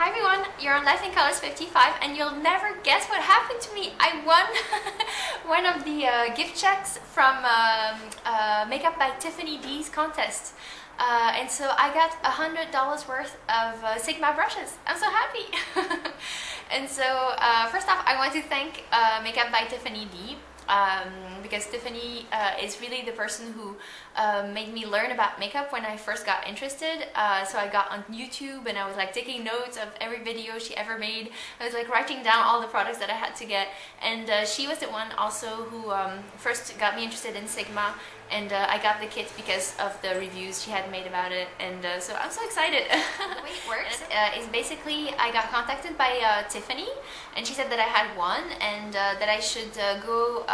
Hi everyone, you're on Life in Colors 55 and you'll never guess what happened to me. I won one of the gift checks from Makeup by Tiffany D's contest. And so I got $100 worth of Sigma brushes. I'm so happy. And so first off, I want to thank Makeup by Tiffany D. Because Tiffany is really the person who made me learn about makeup when I first got interested. So I got on YouTube and I was like taking notes of every video she ever made. I was like writing down all the products that I had to get, and she was the one also who first got me interested in Sigma, and I got the kit because of the reviews she had made about it, and so I'm so excited. The way it works is basically I got contacted by Tiffany, and she said that I had one and that I should go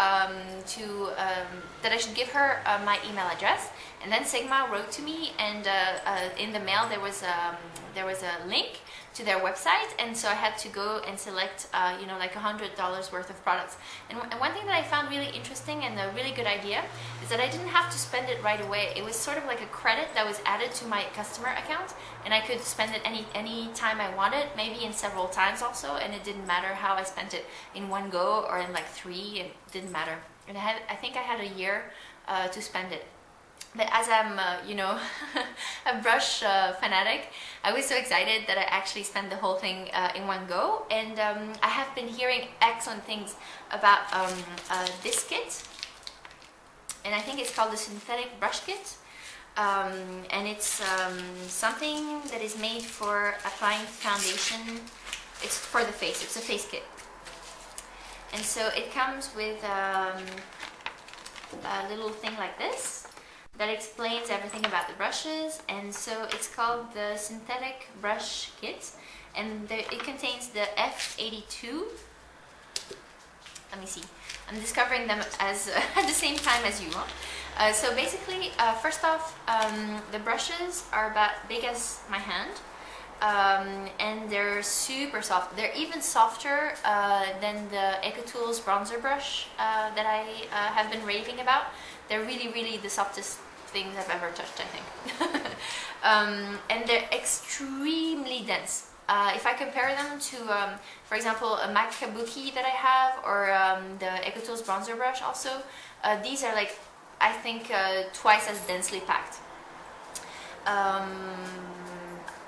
that I should give her my email address, and then Sigma wrote to me, and in the mail there was a link to their website, and so I had to go and select you know, like $100 worth of products. And one thing that I found really interesting and a really good idea is that I didn't have to spend it right away. It was sort of like a credit that was added to my customer account, and I could spend it any time I wanted, maybe in several times also, and it didn't matter how I spent it, in one go or in like 3, it didn't matter. And I think I had a year to spend it. But as I'm, you know, a brush fanatic, I was so excited that I actually spent the whole thing in one go. And I have been hearing excellent things about this kit. And I think it's called the Synthetic Brush Kit. And it's something that is made for applying foundation. It's for the face. It's a face kit. And so it comes with a little thing like this that explains everything about the brushes, and so it's called the Synthetic Brush Kit, and it contains the F82. Let me see. I'm discovering them as at the same time as you. So basically, first off, the brushes are about big as my hand, and they're super soft. They're even softer than the EcoTools bronzer brush that I have been raving about. They're really the softest things I've ever touched, I think. And they're extremely dense. If I compare them to, for example, a MAC Kabuki that I have, or the EcoTools bronzer brush also, these are like, I think, twice as densely packed.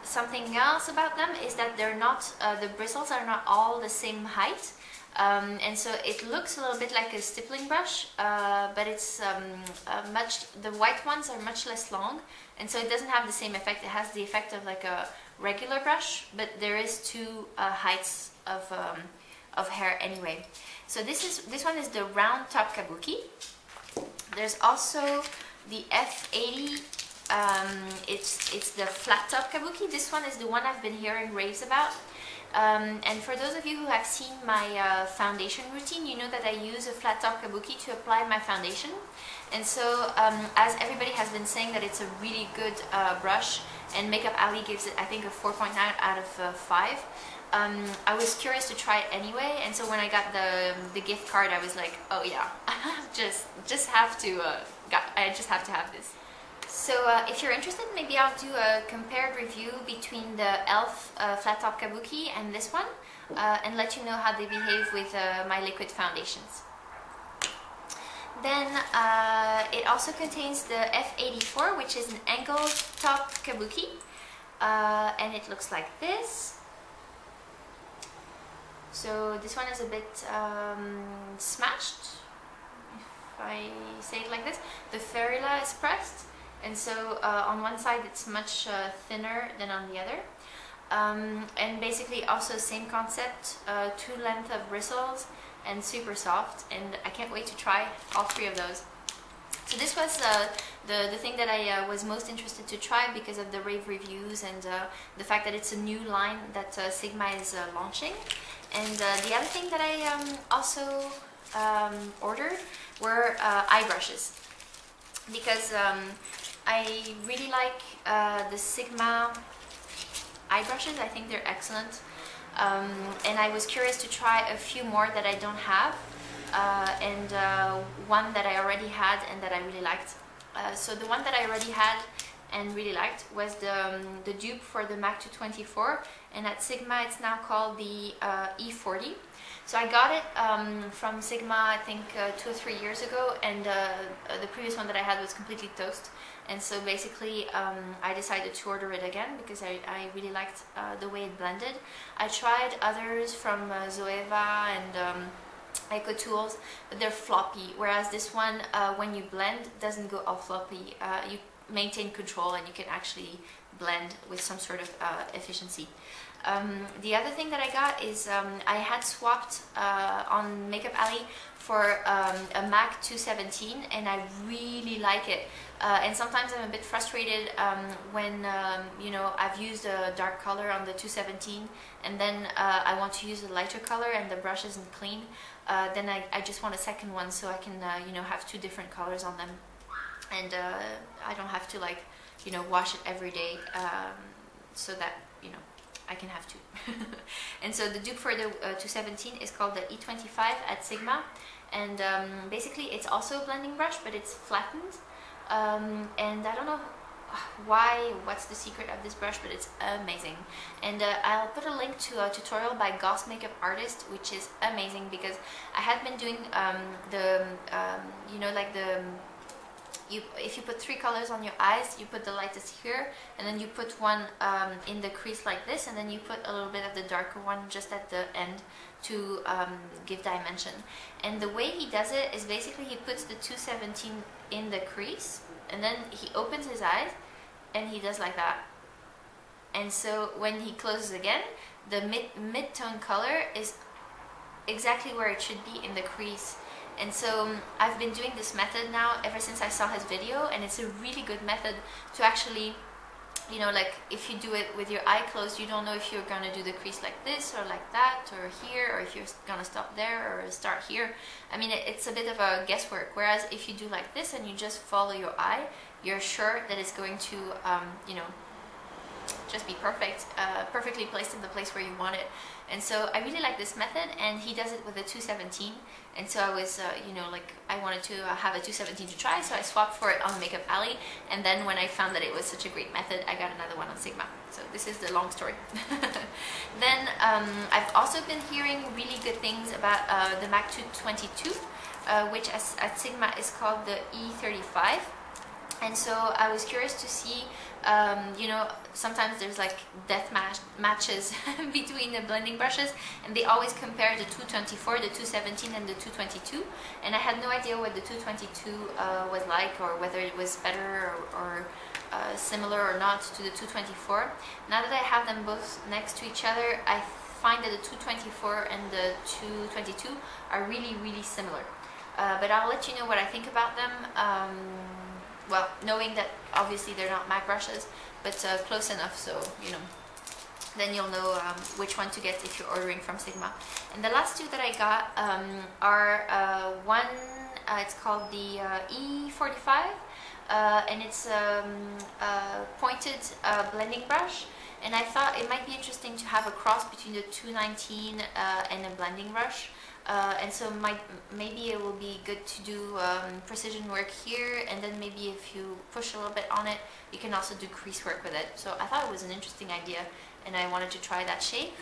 Something else about them is that they're not, the bristles are not all the same height. And so it looks a little bit like a stippling brush, but it's the white ones are much less long, and so it doesn't have the same effect. It has the effect of like a regular brush, but there is two heights of hair anyway. So this one is the round top kabuki. There's also the F80. It's the flat top kabuki. This one is the one I've been hearing raves about. And for those of you who have seen my foundation routine, you know that I use a flat top kabuki to apply my foundation. And so as everybody has been saying that it's a really good brush, and Makeup Ali gives it, I think, a 4.9 out of 5, I was curious to try it anyway. And so when I got the gift card, I was like, oh yeah, I just have to have this. So if you're interested, maybe I'll do a compared review between the e.l.f. Flat Top Kabuki and this one, and let you know how they behave with my liquid foundations. Then it also contains the F84, which is an angled top kabuki, and it looks like this. So this one is a bit smashed, if I say it like this. The ferrula is pressed, and so on one side it's much thinner than on the other. And basically also same concept, 2 length of bristles and super soft, and I can't wait to try all 3 of those. So this was the thing that I was most interested to try because of the rave reviews and the fact that it's a new line that Sigma is launching. And the other thing that I also ordered were eye brushes, because I really like the Sigma eye brushes. I think they're excellent, and I was curious to try a few more that I don't have, and one that I already had and that I really liked. So the one that I already had and really liked was the dupe for the MAC 224, and at Sigma it's now called the E40. So I got it from Sigma, I think 2 or 3 years ago, and the previous one that I had was completely toast. And so basically I decided to order it again because I really liked the way it blended. I tried others from Zoeva and Eco Tools, but they're floppy, whereas this one, when you blend, doesn't go all floppy. You maintain control and you can actually blend with some sort of efficiency. The other thing that I got is I had swapped on Makeup Alley for a MAC 217, and I really like it. And sometimes I'm a bit frustrated when you know, I've used a dark color on the 217 and then I want to use a lighter color and the brush isn't clean. Then I just want a second one so I can you know, have 2 different colors on them, and I don't have to, like, you know, wash it every day, so that, you know, I can have 2. And so the dupe for the 217 is called the E25 at Sigma, and basically it's also a blending brush, but it's flattened, and I don't know what's the secret of this brush, but it's amazing. And I'll put a link to a tutorial by Goss Make-up Artist, which is amazing, because I had been doing you know, like if you put 3 colors on your eyes, you put the lightest here, and then you put one in the crease like this, and then you put a little bit of the darker one just at the end to give dimension. And the way he does it is basically he puts the 217 in the crease, and then he opens his eyes, and he does like that. And so when he closes again, the mid-tone color is exactly where it should be in the crease. And so I've been doing this method now ever since I saw his video, and it's a really good method to actually, you know, like if you do it with your eye closed, you don't know if you're gonna do the crease like this or like that or here, or if you're gonna stop there or start here. I mean, it's a bit of a guesswork, whereas if you do like this and you just follow your eye, you're sure that it's going to, you know, just be perfect, perfectly placed in the place where you want it. And so I really like this method, and he does it with a 217, and so I was, you know, like I wanted to have a 217 to try, so I swapped for it on Makeup Alley, and then when I found that it was such a great method, I got another one on Sigma. So this is the long story. Then I've also been hearing really good things about the MAC 222, which at Sigma is called the E35. And so I was curious to see, you know, sometimes there's like death matches between the blending brushes, and they always compare the 224, the 217 and the 222, and I had no idea what the 222 was like, or whether it was better or similar or not to the 224. Now that I have them both next to each other, I find that the 224 and the 222 are really, really similar. But I'll let you know what I think about them. Well, knowing that obviously they're not MAC brushes, but close enough, so, you know, then you'll know which one to get if you're ordering from Sigma. And the last 2 that I got are one, it's called the E45, and it's a pointed blending brush, and I thought it might be interesting to have a cross between the 219 and a blending brush. And so maybe it will be good to do precision work here, and then maybe if you push a little bit on it, you can also do crease work with it. So I thought it was an interesting idea, and I wanted to try that shape.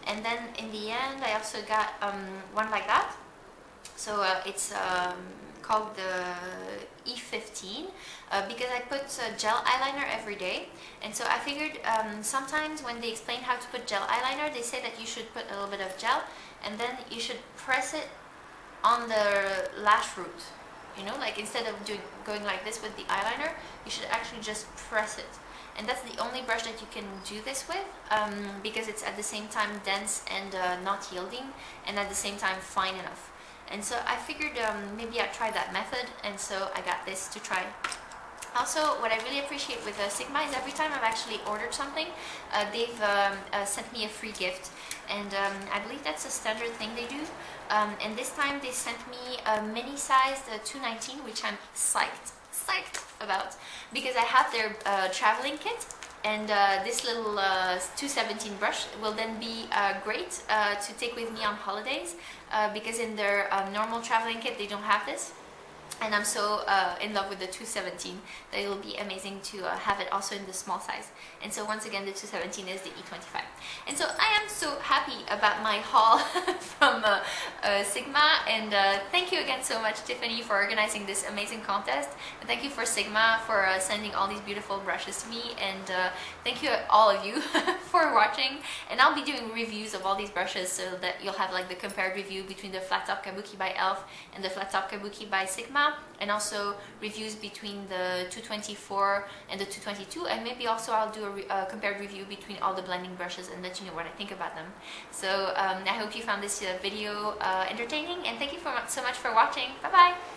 And then in the end, I also got one like that. So it's called the E15 because I put gel eyeliner every day, and so I figured sometimes when they explain how to put gel eyeliner, they say that you should put a little bit of gel and then you should press it on the lash root, you know, like instead of going like this with the eyeliner, you should actually just press it. And that's the only brush that you can do this with, because it's at the same time dense and not yielding, and at the same time fine enough. And so I figured maybe I'd try that method, and so I got this to try. Also, what I really appreciate with Sigma is every time I've actually ordered something, they've sent me a free gift, and I believe that's a standard thing they do. And this time they sent me a mini-sized 219, which I'm psyched about, because I have their traveling kit, and this little 217 brush will then be great to take with me on holidays, because in their normal traveling kit they don't have this. And I'm so in love with the 217 that it will be amazing to have it also in the small size. And so once again, the 217 is the E25. And so I am so happy about my haul from Sigma. And thank you again so much, Tiffany, for organizing this amazing contest. And thank you for Sigma for sending all these beautiful brushes to me. And thank you all of you for watching. And I'll be doing reviews of all these brushes so that you'll have like the compared review between the Flat Top Kabuki by e.l.f. and the Flat Top Kabuki by Sigma. And also reviews between the 224 and the 222, and maybe also I'll do a compared review between all the blending brushes and let you know what I think about them. So I hope you found this video entertaining, and thank you so much for watching. Bye bye!